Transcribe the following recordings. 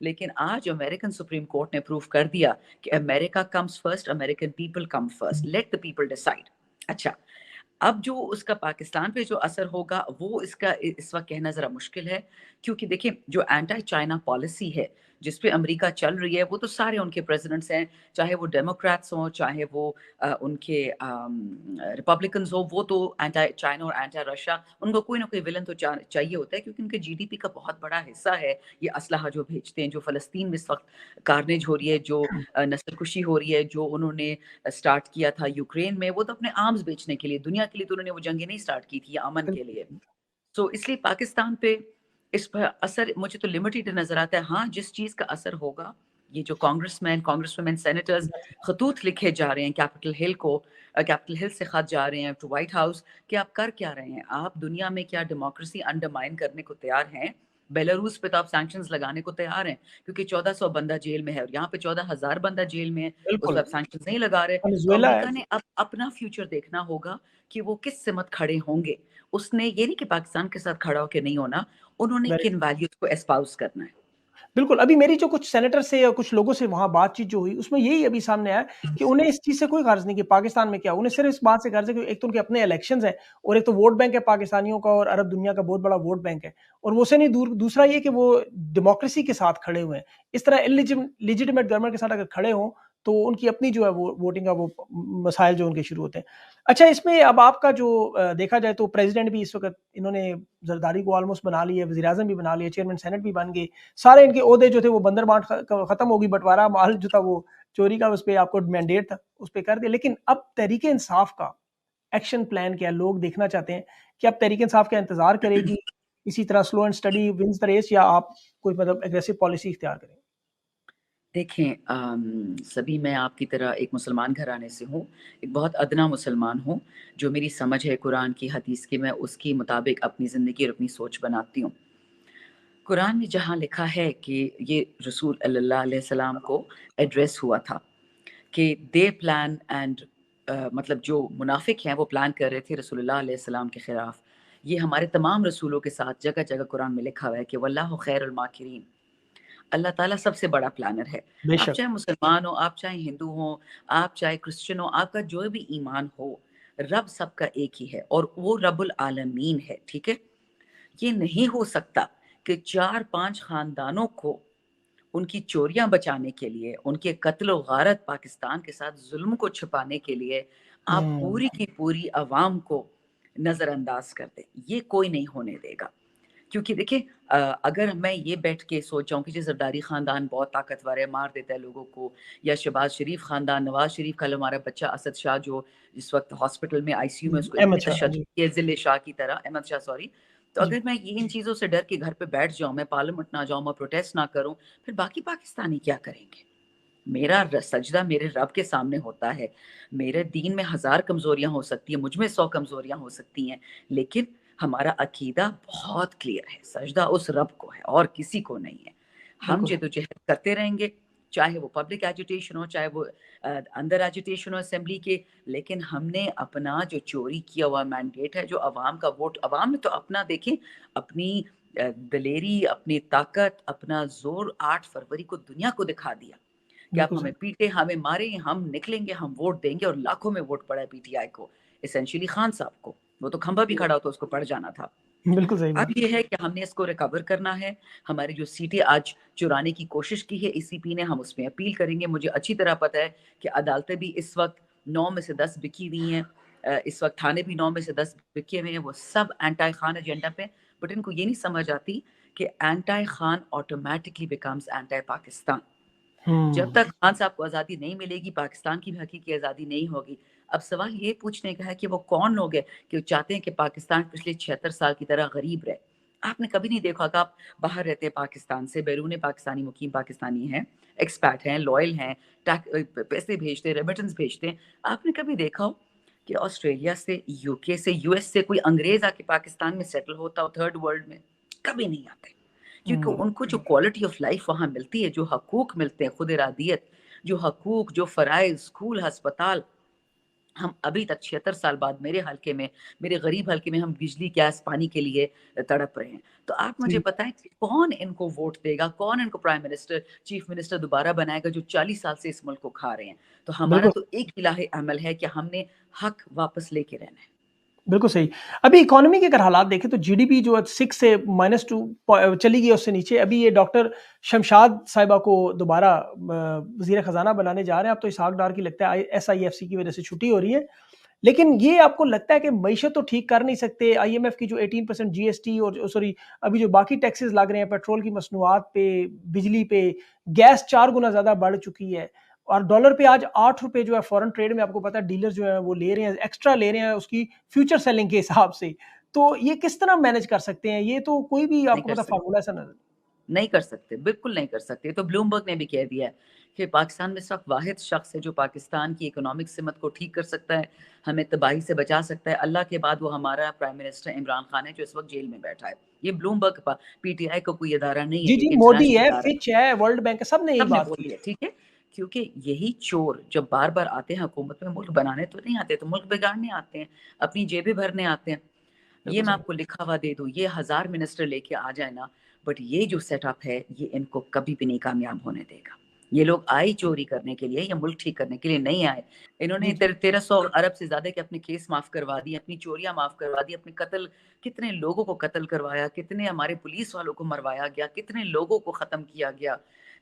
لیکن آج American supreme court نے پروف کر دیا کہ America comes first, American people come first, let the people decide. اچھا, اب جو اس کا پاکستان پہ جو اثر ہوگا وہ اس کا اس وقت کہنا ذرا مشکل ہے, کیونکہ دیکھیں جو اینٹی چائنا پالیسی ہے جس پہ امریکہ چل رہی ہے, وہ تو سارے ان کے پریزیڈنٹس ہیں, چاہے وہ ڈیموکریٹس ہوں چاہے وہ ان کے ریپبلکنز ہوں, وہ تو اینٹی چائنا اور اینٹی رشیا, ان کو کوئی نہ کوئی ولن تو چاہیے ہوتا ہے, کیونکہ ان کے جی ڈی پی کا بہت بڑا حصہ ہے یہ اسلحہ جو بھیجتے ہیں. جو فلسطین میں اس وقت کارنیج ہو رہی ہے, جو نسل کشی ہو رہی ہے, جو انہوں نے سٹارٹ کیا تھا یوکرین میں, وہ تو اپنے آرمز بیچنے کے لیے, دنیا کے لیے تو انہوں نے وہ جنگیں نہیں سٹارٹ کی تھی, امن کے لیے. سو اس لیے پاکستان پہ اس پر اثر مجھے تو لمیٹڈ نظر آتا ہے. ہاں, جس چیز کا اثر ہوگا, یہ جو کانگریس ویمن سینیٹرز خطوط لکھے جا رہے ہیں کیپٹل ہل سے خط جا رہے ہیں ٹو وائٹ ہاؤس, کہ آپ کر کیا رہے ہیں, آپ دنیا میں کیا ڈیموکریسی انڈرمائن کرنے کو تیار ہیں؟ بیلاروس پہ تو آپ سینکشنز لگانے کو تیار ہیں کیونکہ 1400 بندہ جیل میں ہے, اور یہاں پہ 14,000 بندہ جیل میں ہے, اس بالکل. پہ آپ سینکشنز نہیں لگا رہے. تو وینزویلا ہے. امریکہ نے اب اپنا فیوچر دیکھنا ہوگا کہ وہ کس سمت کھڑے ہوں گے. اس نے یہ نہیں کہ پاکستان کے ساتھ کھڑا ہو کے نہیں ہونا, انہوں نے کن ویلیوز کو اسپاؤس کرنا ہے. بالکل. ابھی میری جو کچھ سینیٹر سے یا کچھ لوگوں سے وہاں بات چیت جو ہوئی, اس میں یہی ابھی سامنے آیا کہ انہیں اس چیز سے کوئی غرض نہیں کہ پاکستان میں کیا, انہیں صرف اس بات سے غرض ہے کہ ایک تو ان کے اپنے الیکشنز ہیں, اور ایک تو ووٹ بینک ہے پاکستانیوں کا, اور عرب دنیا کا بہت بڑا ووٹ بینک ہے, اور وہ سے نہیں دوسرا یہ کہ وہ ڈیموکریسی کے ساتھ کھڑے ہوئے ہیں. اس طرح لیجیٹمیٹ گورنمنٹ کے ساتھ اگر کھڑے ہوں تو ان کی اپنی جو ہے وہ ووٹنگ کا وہ مسائل جو ان کے شروع ہوتے ہیں. اچھا, اس میں اب آپ کا جو دیکھا جائے تو پریزیڈنٹ بھی اس وقت انہوں نے زرداری کو آلموسٹ بنا لی ہے, وزیر اعظم بھی بنا لیا, چیئرمین سینٹ بھی بن گئے, سارے ان کے عہدے جو تھے وہ بندر بانٹ ختم ہوگی, بٹوارا مال جو تھا وہ چوری کا اس پہ آپ کو مینڈیٹ تھا اس پہ کر دیا. لیکن اب تحریک انصاف کا ایکشن پلان کیا, لوگ دیکھنا چاہتے ہیں کہ اب تحریک انصاف کا انتظار کرے گی اسی طرح slow and steady wins the race, یا آپ کوئی مطلب ایگریسو پالیسی اختیار کریں؟ دیکھیں سبھی, میں آپ کی طرح ایک مسلمان گھرانے سے ہوں, ایک بہت ادنا مسلمان ہوں. جو میری سمجھ ہے قرآن کی حدیث کی, میں اس کے مطابق اپنی زندگی اور اپنی سوچ بناتی ہوں. قرآن میں جہاں لکھا ہے کہ یہ رسول اللہ علیہ السلام کو ایڈریس ہوا تھا کہ دے پلان اینڈ مطلب جو منافق ہیں وہ پلان کر رہے تھے رسول اللہ علیہ السلام کے خلاف. یہ ہمارے تمام رسولوں کے ساتھ جگہ جگہ قرآن میں لکھا ہوا ہے کہ واللہ خیر الماکرین, اللہ تعالیٰ سب سے بڑا پلانر ہے. بے آپ شک. چاہے مسلمان ہو, آپ چاہے ہندو ہو, آپ چاہے کرسچن ہو, آپ کا جو بھی ایمان ہو, رب سب کا ایک ہی ہے, اور وہ رب العالمین ہے. ٹھیک ہے, یہ نہیں ہو سکتا کہ 4-5 خاندانوں کو ان کی چوریاں بچانے کے لیے, ان کے قتل و غارت پاکستان کے ساتھ ظلم کو چھپانے کے لیے آپ پوری کی پوری عوام کو نظر انداز کر دیں. یہ کوئی نہیں ہونے دے گا. کیونکہ دیکھیں, اگر میں یہ بیٹھ کے سوچ جاؤں کہ زرداری خاندان بہت طاقتور ہے, مار دیتا ہے لوگوں کو, یا شہباز شریف خاندان, نواز شریف کا ہمارا بچہ اسد شاہ جو اس وقت ہاسپٹل میں آئی سی یو میں, اس کو اتنی تشدد ہے ذل شاہ کی طرح, احمد شاہ سوری. تو اگر میں ان چیزوں سے ڈر کے گھر پہ بیٹھ جاؤں, میں پارلیمنٹ نہ جاؤں, میں پروٹیسٹ نہ کروں, پھر باقی پاکستانی کیا کریں گے؟ میرا سجدہ میرے رب کے سامنے ہوتا ہے. میرے دین میں 1000 کمزوریاں ہو سکتی ہیں, مجھ میں 100 کمزوریاں ہو سکتی ہیں, لیکن ہمارا عقیدہ بہت کلیئر ہے, سجدہ اس رب کو ہے اور کسی کو نہیں ہے. ہم جدوجہد کرتے رہیں گے, چاہے وہ پبلک ایجوٹیشن ہو, چاہے وہ اندر ایجوٹیشن ہو اسمبلی کے, لیکن ہم نے اپنا جو چوری کیا ہوا مینڈیٹ ہے, جو عوام کا ووٹ, عوام نے تو اپنا دیکھیں اپنی دلیری, اپنی طاقت, اپنا زور 8 فروری کو دنیا کو دکھا دیا کہ آپ ہمیں پیٹے, ہمیں مارے, ہم نکلیں گے, ہم ووٹ دیں گے. اور لاکھوں میں ووٹ پڑا ہے پی ٹی آئی کو, اسینشلی خان صاحب کو. وہ تو کھمبا بھی کھڑا ہوتا اس کو پڑ جانا تھا. بالکل صحیح بات. اب یہ ہے کہ ہم نے اس کو ریکور کرنا ہے. ہماری جو سیٹیں آج چرانے کی کوشش کی ہے ای سی پی نے, ہم اس میں اپیل کریں گے. مجھے اچھی طرح پتہ ہے کہ عدالتیں بھی اس وقت 9 میں سے 10 بکی ہوئی ہیں, اس وقت تھانے بھی 9 میں سے 10 بکے ہوئے ہیں, وہ سب اینٹائی خان ایجنڈا پہ. بٹ ان کو یہ نہیں سمجھ آتی کہ anti Khan automatically becomes anti Pakistan. جب تک خان صاحب کو آزادی نہیں ملے گی, پاکستان کی بھی حقیقی آزادی نہیں ہوگی. اب سوال یہ پوچھنے کا ہے کہ وہ کون لوگ ہیں کہ چاہتے ہیں کہ پاکستان پچھلے 76 سال کی طرح غریب رہے. آپ نے کبھی نہیں دیکھا کہ آپ باہر رہتے ہیں پاکستان سے, بیرون پاکستانی مقیم پاکستانی ہیں, ایکسپیٹ ہیں, لوئل ہیں, پیسے بھیجتے ہیں, ریمیٹنس بھیجتے ہیں. آپ نے کبھی دیکھا ہو کہ آسٹریلیا سے, یو کے سے, یو ایس سے کوئی انگریز آ کے پاکستان میں سیٹل ہوتا ہو تھرڈ ورلڈ میں؟ کبھی نہیں آتے. کیونکہ ان کو جو کوالٹی آف لائف وہاں ملتی ہے, جو حقوق ملتے ہیں, خود ارادیت, جو حقوق, جو فرائض, اسکول, ہسپتال, ہم ابھی تک 76 سال بعد میرے حلقے میں، میرے غریب حلقے میں ہم بجلی گیس پانی کے لیے تڑپ رہے ہیں. تو آپ مجھے صحیح. بتائیں کون ان کو ووٹ دے گا، کون ان کو پرائم منسٹر چیف منسٹر دوبارہ بنائے گا جو 40 سال سے اس ملک کو کھا رہے ہیں. تو ہمارا بالکل. تو ایک الہ عمل ہے کہ ہم نے حق واپس لے کے رہنا ہے. بالکل صحیح. ابھی اکانومی کے اگر حالات دیکھیں تو جی ڈی پی جو ہے 6 سے -2 چلی گئی اس سے نیچے. ابھی یہ ڈاکٹر شمشاد صاحبہ کو دوبارہ وزیر خزانہ بنانے جا رہے ہیں. اب تو اسحاق ڈار کی لگتا ہے ایس آئی ایف سی کی وجہ سے چھٹی ہو رہی ہے. لیکن یہ آپ کو لگتا ہے کہ معیشت تو ٹھیک کر نہیں سکتے. آئی ایم ایف کی جو 18% جی ایس ٹی اور سوری ابھی جو باقی ٹیکسز لگ رہے ہیں پیٹرول کی مصنوعات پہ، بجلی پہ، گیس 4 گنا زیادہ بڑھ چکی ہے. اور ڈالر پہ آج 8 روپے جو ہے فورن ٹریڈ میں آپ کو پتا ہے ڈیلر جو ہیں وہ لے رہے ہیں، ایکسٹرا لے رہے ہیں اس کی فیوچر سیلنگ کے حساب سے. تو یہ کس طرح مینج کر سکتے ہیں؟ یہ تو کوئی بھی آپ نہیں کو کر پتا سکتے، فارمولا ایسا نظر. نہیں کر سکتے، بالکل نہیں کر سکتے. تو بلومبرگ نے بھی کہہ دیا ہے کہ پاکستان میں اس وقت واحد شخص ہے جو پاکستان کی اکنامک سمت کو ٹھیک کر سکتا ہے، ہمیں تباہی سے بچا سکتا ہے. اللہ کے بعد وہ ہمارا پرائم منسٹر عمران خان ہے جو اس وقت جیل میں بیٹھا ہے. یہ بلومبرگ کا پی ٹی آئی کا کوئی ادارہ نہیں ہے، جی یہ جی، ایک مودی انٹرنیشنل ہے، ادارہ ہے. فچ ہے، ورلڈ بینک ہے، سب نے یہی سب نے بات بول کی ہے. دیا ٹھیک ہے، کیونکہ یہی چور جب بار بار آتے ہیں حکومت میں، ملک بنانے تو نہیں آتے، تو ملک بگاڑنے آتے ہیں، اپنی جیبیں بھرنے آتے ہیں. یہ بالکل میں صحیح. آپ کو لکھا ہوا دے دوں، یہ 1000 منسٹر لے کے آ جائے نا، بٹ یہ جو سیٹ اپ ہے یہ ان کو کبھی بھی نہیں کامیاب ہونے دے گا. یہ لوگ آئے چوری کرنے کے لیے یا ملک ٹھیک کرنے کے لیے نہیں آئے. انہوں نے جی جی. 1300 ارب سے زیادہ کے اپنے کیس معاف کروا دی، اپنی چوریاں معاف کروا دی، اپنے قتل، کتنے لوگوں کو قتل کروایا، کتنے ہمارے پولیس والوں کو مروایا گیا، کتنے لوگوں کو ختم کیا گیا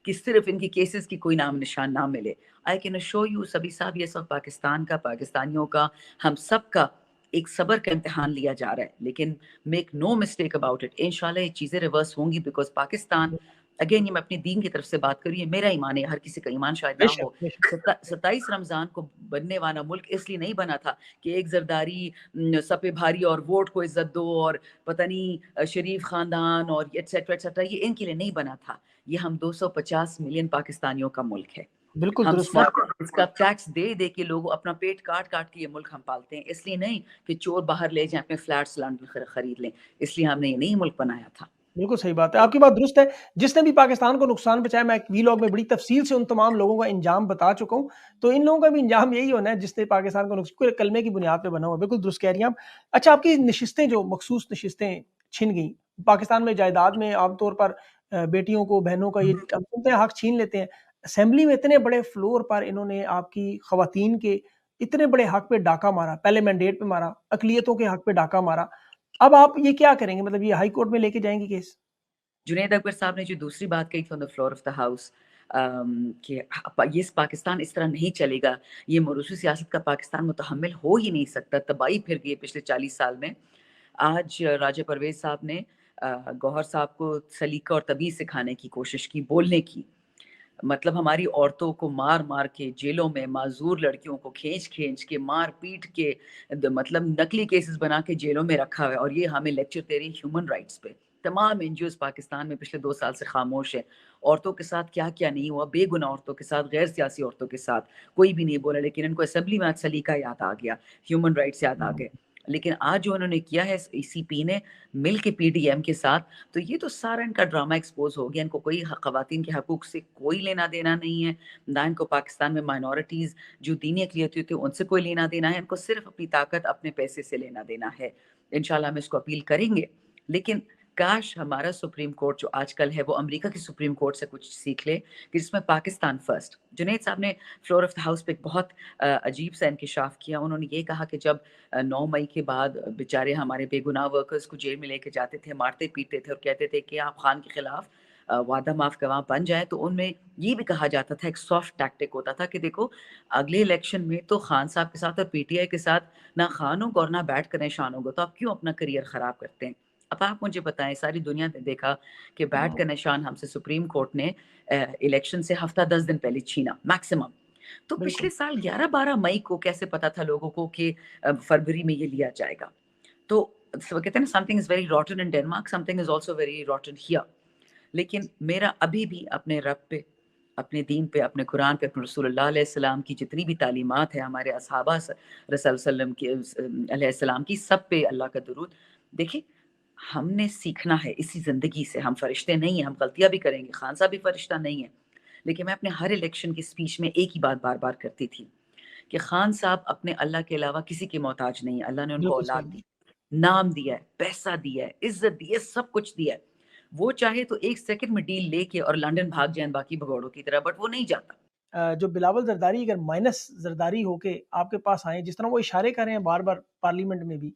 کہ صرف ان کی کیسز کی کوئی نام نشان نہ ملے. آئی کین شو یو سبھی صاحب، یہ سب پاکستان کا، پاکستانیوں کا، ہم سب کا ایک صبر کا امتحان لیا جا رہا ہے. لیکن make no mistake about it, انشاءاللہ یہ چیزیں ریورس ہوں گی. بیکاز پاکستان، اگین یہ میں اپنی دین کی طرف سے بات کر رہی ہوں، میرا ایمان ہے، ہر کسی کا ایمان شاید بے نہ ہو. شک بے شک. 27 رمضان کو بننے والا ملک اس لیے نہیں بنا تھا کہ ایک زرداری سپے بھاری اور ووٹ کو عزت دو اور پتہ نہیں شریف خاندان اور ایٹسیٹرا ایٹسیٹرا، یہ ان کے لیے نہیں بنا تھا. یہ ہم 250 ملین پاکستانیوں کا ملک ہے. بالکل ہم درست بات. سب اس کا ٹیکس دے دے کے لوگ اپنا پیٹ کاٹ کاٹ کے یہ ملک ہم پالتے ہیں. اس لیے نہیں کہ چور باہر لے جائیں اپنے فلیٹس لنڈن خرید لیں، اس لیے ہم نے یہ نہیں ملک بنایا تھا. بالکل صحیح بات ہے، آپ کی بات درست ہے. جس نے بھی پاکستان کو نقصان پہنچایا، میں ایک وی لاگ میں بڑی تفصیل سے ان تمام لوگوں کا انجام بتا چکا ہوں. تو ان لوگوں کا بھی انجام یہی ہونا ہے جس نے پاکستان کو نقصان کلمے کی بنیاد پہ بنا ہوا. بالکل درست کہہ رہی ہیں آپ. اچھا، آپ کی نشستیں جو مخصوص نشستیں چھن گئیں پاکستان میں، جائیداد میں عام طور پر بیٹیوں کو، بہنوں کا یہ ہم سنتے ہیں حق چھین لیتے ہیں. اسمبلی میں اتنے بڑے فلور پر انہوں نے آپ کی خواتین کے اتنے بڑے حق پہ ڈاکہ مارا، پہلے مینڈیٹ پہ مارا، اقلیتوں کے حق پہ ڈاکہ مارا. اب آپ یہ کیا کریں گے؟ مطلب یہ ہائی کورٹ میں لے کے جائیں گے کیس؟ جنید اکبر صاحب نے جو دوسری بات کہی تھی on the floor of the house کہ یہ پاکستان اس طرح نہیں چلے گا، یہ موروثی سیاست کا پاکستان متحمل ہو ہی نہیں سکتا، تباہی پھر گئی پچھلے 40 سال میں. آج راجہ پرویز صاحب نے گوہر صاحب کو سلیقہ اور تمیز سکھانے کی کوشش کی، بولنے کی. مطلب ہماری عورتوں کو مار مار کے جیلوں میں، معذور لڑکیوں کو کھینچ کھینچ کے، مار پیٹ کے، مطلب نقلی کیسز بنا کے جیلوں میں رکھا ہوا ہے، اور یہ ہمیں لیکچر دے رہی ہیومن رائٹس پہ. تمام این جی اوز پاکستان میں پچھلے 2 سال سے خاموش ہے. عورتوں کے ساتھ کیا کیا نہیں ہوا، بے گناہ عورتوں کے ساتھ، غیر سیاسی عورتوں کے ساتھ کوئی بھی نہیں بولا. لیکن ان کو اسمبلی میں آج سلیقہ یاد آ گیا، ہیومن رائٹس یاد آ گئے. لیکن آج جو انہوں نے کیا ہے ای سی پی نے مل کے پی ڈی ایم کے ساتھ، تو یہ تو سارا ان کا ڈرامہ ایکسپوز ہو گیا. ان کو کوئی خواتین کے حقوق سے کوئی لینا دینا نہیں ہے، نہ ان کو پاکستان میں مائنورٹیز جو دینی اقلیتیں ہوتی ہیں ان سے کوئی لینا دینا ہے. ان کو صرف اپنی طاقت، اپنے پیسے سے لینا دینا ہے. انشاءاللہ ہم اس کو اپیل کریں گے. لیکن کاش ہمارا سپریم کورٹ جو آج کل ہے وہ امریکہ کی سپریم کورٹ سے کچھ سیکھ لے کہ جس میں پاکستان فرسٹ. جنید صاحب نے فلور آف دا ہاؤس پہ ایک بہت عجیب سا انکشاف کیا. انہوں نے یہ کہا کہ جب 9 مئی کے بعد بیچارے ہمارے بے گناہ ورکرز کو جیل میں لے کے جاتے تھے، مارتے پیٹتے تھے اور کہتے تھے کہ آپ خان کے خلاف وعدہ معاف گواہ بن جائے، تو ان میں یہ بھی کہا جاتا تھا، ایک سافٹ ٹیکٹک ہوتا تھا کہ دیکھو اگلے الیکشن میں تو خان صاحب کے ساتھ اور پی ٹی آئی کے ساتھ نہ خان ہوگا اور نہ بیٹھ کر نشان ہوگا، تو آپ کیوں اپنا کریئر خراب کرتے ہیں؟ اب آپ مجھے بتائیں، ساری دنیا نے دیکھا کہ بیٹ کا نشان ہم سے سپریم کورٹ نے الیکشن سے ہفتہ 10 دن پہلے چھینا میکسیمم. تو بالکل. پچھلے سال 11-12 مئی کو کیسے پتا تھا لوگوں کو کہ فروری میں یہ لیا جائے گا؟ تو کہتے ہیں نا something is very rotten in Denmark, something is also very rotten here. لیکن میرا ابھی بھی اپنے رب پہ، اپنے دین پہ، اپنے قرآن پہ، اپنے رسول اللہ علیہ السلام کی جتنی بھی تعلیمات ہیں، ہمارے اصحابہ رسول وسلم کی علیہ السلام کی، سب پہ اللہ کا درود. دیکھیں ہم نے سیکھنا ہے اسی زندگی سے. ہم فرشتے نہیں ہیں، ہم غلطیاں بھی کریں گے، خان صاحب بھی فرشتہ نہیں ہے. لیکن میں اپنے ہر الیکشن کی سپیچ میں ایک ہی بات بار بار کرتی تھی کہ خان صاحب اپنے اللہ کے علاوہ کسی کی محتاج نہیں ہے. اللہ نے ان کو بالکل اولاد صحیح. دی، نام دیا ہے، پیسہ دیا ہے، عزت دی ہے، سب کچھ دیا ہے. وہ چاہے تو ایک سیکنڈ میں ڈیل لے کے اور لنڈن بھاگ جائیں باقی بھگوڑوں کی طرح، بٹ وہ نہیں جاتا. جو بلاول زرداری اگر مائنس زرداری ہو کے آپ کے پاس آئیں، جس طرح وہ اشارے کر رہے ہیں بار بار پارلیمنٹ میں بھی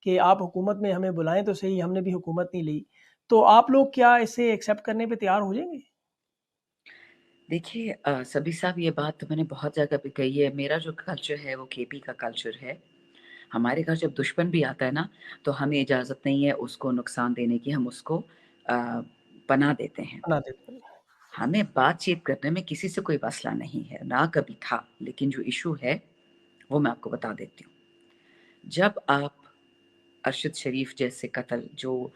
کہ آپ حکومت میں ہمیں بلائیں تو صحیح، ہم نے بھی حکومت نہیں لی، تو آپ لوگ کیا اسے ایکسیپٹ کرنے پہ تیار ہو جائیں گے؟ دیکھیے سبی صاحب، یہ بات تو میں نے بہت جگہ پہ کہی ہے. میرا جو کلچر ہے وہ کے پی کا کلچر ہے. ہمارے گھر جب دشمن بھی آتا ہے نا تو ہمیں اجازت نہیں ہے اس کو نقصان دینے کی، ہم اس کو پناہ دیتے ہیں. بنا دیتے ہیں. ہمیں بات چیت کرنے میں کسی سے کوئی مسئلہ نہیں ہے، نہ کبھی تھا. لیکن جو ایشو ہے وہ میں آپ کو بتا دیتی ہوں. جب آپ ارشد شریف جیسے قتل، جو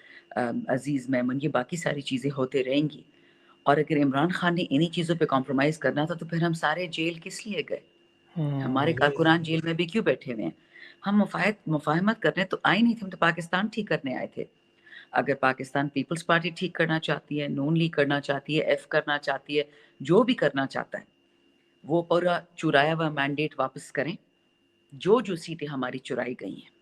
عزیز میمن، یہ باقی ساری چیزیں ہوتے رہیں گی، اور اگر عمران خان نے انہی چیزوں پہ کمپرومائز کرنا تھا تو پھر ہم سارے جیل کس لیے گئے؟ ہمارے کارکنان جیل میں بھی کیوں بیٹھے ہوئے ہیں؟ ہم مفاہمت کرنے تو آئے نہیں تھے، ہم تو پاکستان ٹھیک کرنے آئے تھے. اگر پاکستان پیپلز پارٹی ٹھیک کرنا چاہتی ہے، نون لیگ کرنا چاہتی ہے، ایف کرنا چاہتی ہے، جو بھی کرنا چاہتا ہے، وہ پورا چرایا ہوا مینڈیٹ واپس کریں جو سیٹیں ہماری چرائی گئی ہیں.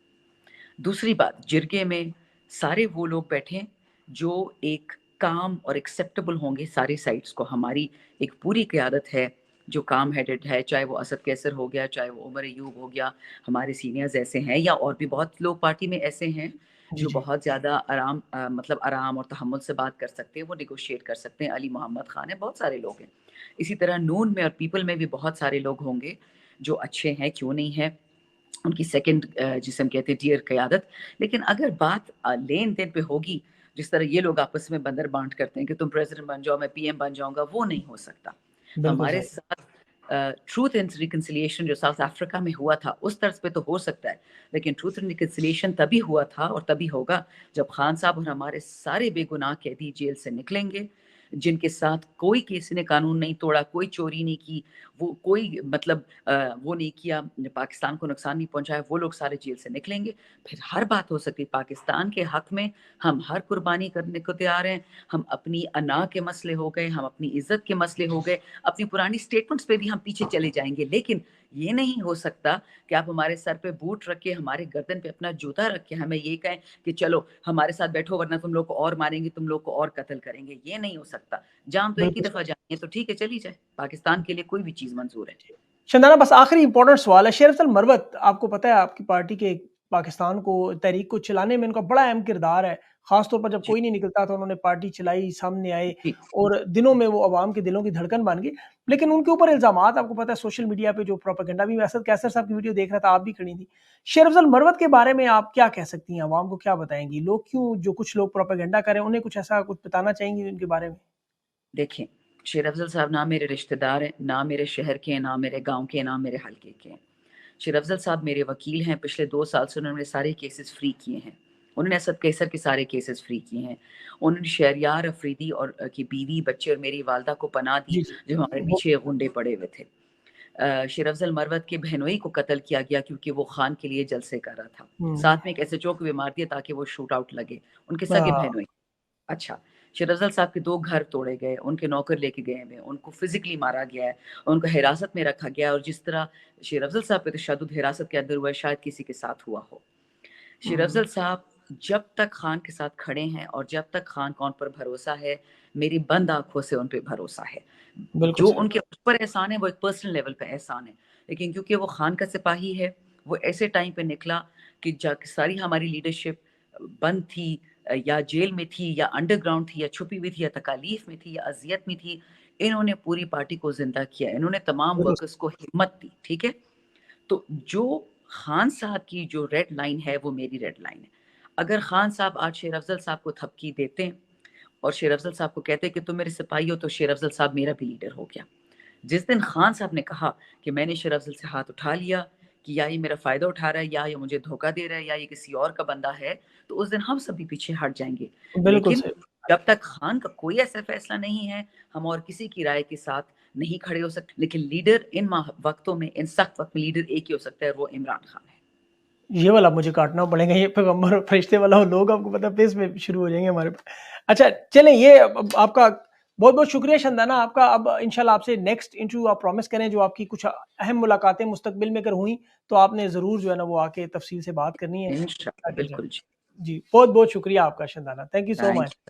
دوسری بات، جرگے میں سارے وہ لوگ بیٹھیں جو ایک کام اور ایکسیپٹیبل ہوں گے ساری سائٹس کو. ہماری ایک پوری قیادت ہے جو کام ہیڈڈ ہے، چاہے وہ اسد کیسر ہو گیا، چاہے وہ عمر ایوب ہو گیا، ہمارے سینئرز ایسے ہیں، یا اور بھی بہت لوگ پارٹی میں ایسے ہیں جی جو جی. بہت زیادہ آرام اور تحمل سے بات کر سکتے ہیں، وہ نیگوشیٹ کر سکتے ہیں. علی محمد خان ہے، بہت سارے لوگ ہیں. اسی طرح نون میں اور پیپل میں بھی بہت سارے لوگ ہوں گے جو اچھے ہیں، کیوں نہیں ہے، ان کی سیکنڈ جسے ہم کہتے ہیں ٹیئر قیادت. لیکن اگر بات لین دین پہ ہوگی، جس طرح یہ لوگ آپس میں بندر بانٹ کرتے ہیں کہ تم پریزیڈنٹ بن جاؤ، میں پی ایم بن جاؤں گا، وہ نہیں ہو سکتا. بالکل ہمارے صحیح. ساتھ ٹروتھ اینڈ ریکنسیلیشن جو ساؤتھ افریقہ میں ہوا تھا اس طرز پہ تو ہو سکتا ہے، لیکن ٹروتھ اینڈ ریکنسیلیشن تبھی ہوا تھا اور تبھی ہوگا جب خان صاحب اور ہمارے سارے بے گناہ قیدی جیل سے نکلیں گے، جن کے ساتھ کوئی کسی نے قانون نہیں توڑا، کوئی چوری نہیں کی، وہ کوئی وہ نہیں کیا، پاکستان کو نقصان نہیں پہنچایا، وہ لوگ سارے جیل سے نکلیں گے. پھر ہر بات ہو سکتی. پاکستان کے حق میں ہم ہر قربانی کرنے کو تیار ہیں. ہم اپنی انا کے مسئلے ہو گئے، ہم اپنی عزت کے مسئلے ہو گئے، اپنی پرانی سٹیٹمنٹس پہ بھی ہم پیچھے چلے جائیں گے. لیکن یہ نہیں ہو سکتا کہ آپ ہمارے سر پہ بوٹ رکھ کے، ہمارے گردن پہ اپنا جوتا رکھ کے ہمیں یہ کہیں کہ چلو ہمارے ساتھ بیٹھو ورنہ تم لوگ کو اور ماریں گے، تم لوگ کو اور قتل کریں گے. یہ نہیں ہو سکتا. جان تو ایک ہی بالکل دفعہ صحیح. جانی ہے تو ٹھیک ہے، چلی جائے. پاکستان کے لیے کوئی بھی چیز منظور ہے. شندانہ بس آخری امپورٹنٹ سوال ہے. شیر افضل مروت، آپ کو پتہ ہے آپ کی پارٹی کے پاکستان کو، تحریک کو چلانے میں ان کا بڑا اہم کردار ہے، خاص طور پر جب جی کوئی نہیں نکلتا تو انہوں نے پارٹی چلائی، سامنے آئے، جی اور دنوں میں وہ عوام کے دلوں کی دھڑکن بن گئی. لیکن ان کے اوپر الزامات، آپ کو پتہ ہے سوشل میڈیا پہ جو پروپیگنڈا، بھی اسد کیسر صاحب کی ویڈیو دیکھ رہا تھا، آپ بھی کھڑی تھی. شیر افضل مروت کے بارے میں آپ کیا کہہ سکتی ہیں؟ عوام کو کیا بتائیں گی؟ لوگ کیوں، جو کچھ لوگ پروپیگنڈا کریں، انہیں کچھ ایسا کچھ بتانا چاہیں گی ان کے بارے میں؟ دیکھیں، شیر افضل صاحب نہ میرے رشتہ دار ہیں، نہ میرے شہر کے ہیں، نہ میرے گاؤں کے ہیں، نہ میرے حلقے کے ہیں. شیر افضل صاحب میرے وکیل ہیں. پچھلے 2 سال سے انہوں نے سارے کیسز فری کیے ہیں. انہوں نے اسد کیسر کے سارے کیسز فری کیے ہیں. انہوں نے شہریار افریدی اور کی بیوی، بچے اور میری والدہ کو پناہ دی جی جی. جو ہمارے وہ پیچھے غنڈے پڑے ہوئے تھے. شیر افضل مروت کے بہنوئی کو قتل کیا گیا کیونکہ وہ خان کے لیے جلسے کر رہا تھا. ساتھ میں ایک ایسے چوک بھی مار دیا تاکہ وہ شوٹ آؤٹ لگے. ان کے سگے بہنوئی. اچھا، شیر افضل صاحب کے 2 گھر توڑے گئے، ان کے نوکر لے کے گئے ہوئے، ان کو فزیکلی مارا گیا ہے، ان کو حراست میں رکھا گیا ہے. اور جس طرح شیر افضل صاحب پہ تشدد حراست کے اندر ہوا ہے، شاید کسی کے ساتھ ہوا ہو. شیر افضل صاحب جب تک خان کے ساتھ کھڑے ہیں اور جب تک خان کون پر بھروسہ ہے، میری بند آنکھوں سے ان پہ بھروسہ ہے. بالکل جو صحیح. ان کے اوپر احسان ہے وہ ایک پرسنل لیول پہ احسان ہے، لیکن کیونکہ وہ خان کا سپاہی ہے، وہ ایسے ٹائم پہ نکلا کہ ساری ہماری لیڈرشپ بند تھی، یا جیل میں تھی، یا انڈر گراؤنڈ تھی، یا چھپی ہوئی تھی، یا تکالیف میں تھی، یا اذیت میں تھی. انہوں نے پوری پارٹی کو زندہ کیا، انہوں نے تمام بالکل ورکرز کو ہمت دی. ٹھیک ہے، تو جو خان صاحب کی جو ریڈ لائن ہے وہ میری ریڈ لائن ہے. اگر خان صاحب آج شیر افضل صاحب کو تھپکی دیتے اور شیر افضل صاحب کو کہتے کہ تم میرے سپاہی ہو، تو شیر افضل صاحب میرا بھی لیڈر ہو گیا. جس دن خان صاحب نے کہا کہ میں نے شیر افضل سے ہاتھ اٹھا لیا کہ یا یہ میرا فائدہ اٹھا رہا ہے، یا یہ مجھے دھوکہ دے رہا ہے، یا یہ کسی اور کا بندہ ہے، تو اس دن ہم سبھی پیچھے ہٹ جائیں گے. بالکل لیکن صحیح. جب تک خان کا کوئی ایسا فیصلہ نہیں ہے، ہم اور کسی کی رائے کے ساتھ نہیں کھڑے ہو سکتے. لیکن لیڈر ان وقتوں میں، ان سخت وقت میں لیڈر ایک ہی ہو سکتا ہے، وہ عمران خان ہے. یہ والا مجھے کاٹنا پڑے گا، یہ پیغمبر فرشتے والا لوگ آپ کو پتہ ہے پیس میں شروع ہو جائیں گے ہمارے پاس. اچھا چلیں، یہ آپ کا بہت بہت شکریہ شندانہ آپ کا. اب انشاءاللہ آپ سے نیکسٹ انٹرویو آپ پرومس کریں, جو آپ کی کچھ اہم ملاقاتیں مستقبل میں اگر ہوئیں تو آپ نے ضرور جو ہے نا وہ آ کے تفصیل سے بات کرنی ہے. انشاءاللہ بالکل جی. جی بہت بہت شکریہ آپ کا Shandana. Thank you so thank much. You.